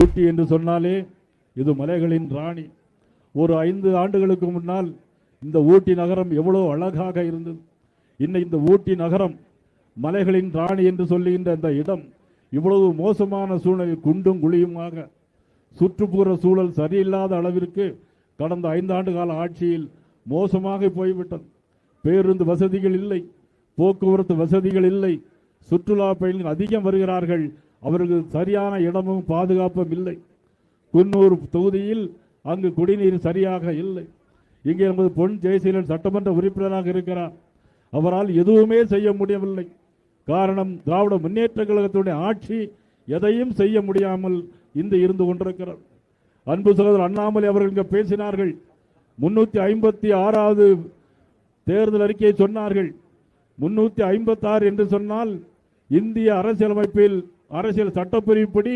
ஊட்டி என்று சொன்னாலே இது மலைகளின் ராணி. ஒரு 5 ஆண்டுகளுக்கு முன்னால் இந்த ஊட்டி நகரம் எவ்வளவு அழகாக இருந்தது. இன்னும் இந்த ஊட்டி நகரம் மலைகளின் ராணி என்று சொல்லுகின்ற இந்த இடம் இவ்வளவு மோசமான சூழ்நிலை, குண்டும் குழியுமாக சுற்றுப்புற சூழல் சரியில்லாத அளவிற்கு கடந்த 5 ஆண்டு கால ஆட்சியில் மோசமாக போய்விட்டது. பேருந்து வசதிகள் இல்லை, போக்குவரத்து வசதிகள் இல்லை, சுற்றுலா பயணிகள் அதிகம் வருகிறார்கள், அவர்கள் சரியான இடமும் பாதுகாப்பும் இல்லை. குன்னூர் தொகுதியில் அங்கு குடிநீர் சரியாக இல்லை. இங்கே நமது பொன் ஜெயசீலன் சட்டமன்ற உறுப்பினராக இருக்கிறார், அவரால் எதுவுமே செய்ய முடியவில்லை. காரணம், திராவிட முன்னேற்ற கழகத்துடைய ஆட்சி எதையும் செய்ய முடியாமல் இருந்து கொண்டிருக்கிறது. அன்பு சகோதரர் அண்ணாமலை அவர்கள் இங்கே பேசினார்கள். 356வது தேர்தல் அறிக்கையை சொன்னார்கள். 356 என்று சொன்னால் இந்திய அரசியலமைப்பில் அரசியல் சட்டப்பிரிவுப்படி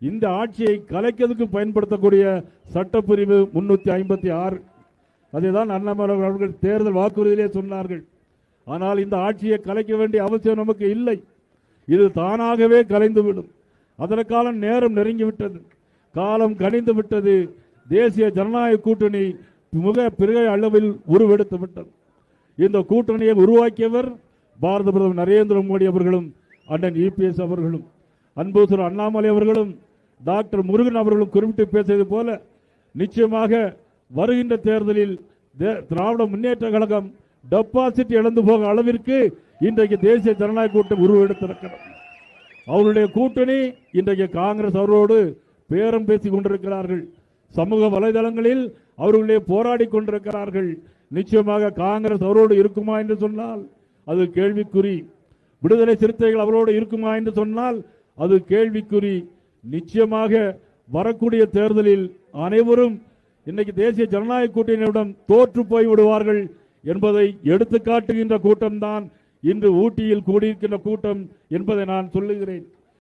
இந்த ஆட்சியை கலைக்கிறதுக்கு பயன்படுத்தக்கூடிய சட்டப்பிரிவு 356. அதைதான் அண்ணாமலை அவர்கள் தேர்தல் வாக்குறுதியிலே சொன்னார்கள். ஆனால் இந்த ஆட்சியை கலைக்க வேண்டிய அவசியம் நமக்கு இல்லை, இது தானாகவே கலைந்துவிடும். அதற்கான நேரம் நெருங்கிவிட்டது, காலம் கனிந்து விட்டது. தேசிய ஜனநாயக கூட்டணி மிக பெரிய அளவில் உருவெடுத்து விட்டது. இந்த கூட்டணியை உருவாக்கியவர் பாரத பிரதமர் நரேந்திர மோடி அவர்களும் அண்ணன் இபிஎஸ் அவர்களும். அன்பு அண்ணாமலை அவர்களும் டாக்டர் முருகன் அவர்களும் குறிப்பிட்டு பேசியது போல நிச்சயமாக வருகின்ற தேர்தலில் திராவிட முன்னேற்ற கழகம் டெபாசிட் இழந்து போக அளவிற்கு இன்றைக்கு தேசிய ஜனநாயக கூட்டணி உருவெடுத்திருக்கிறது. அவருடைய கூட்டணி இன்றைக்கு காங்கிரஸ் அவரோடு பேரம் பேசிக் கொண்டிருக்கிறார்கள். சமூக வலைதளங்களில் அவர்களே போராடி கொண்டிருக்கிறார்கள். நிச்சயமாக காங்கிரஸ் அவரோடு இருக்குமா என்று சொன்னால் அது கேள்விக்குறி. விடுதலை சிறுத்தைகள் அவரோடு இருக்குமா என்று சொன்னால் அது கேள்விக்குறி. நிச்சயமாக வரக்கூடிய தேர்தலில் அனைவரும் இன்னைக்கு தேசிய ஜனநாயக கூட்டணியுடன் தோற்று போய் விடுவார்கள் என்பதை எடுத்துக்காட்டுகின்ற கூட்டம்தான் இன்று ஊட்டியில் கூடியிருக்கின்ற கூட்டம் என்பதை நான் சொல்லுகிறேன்.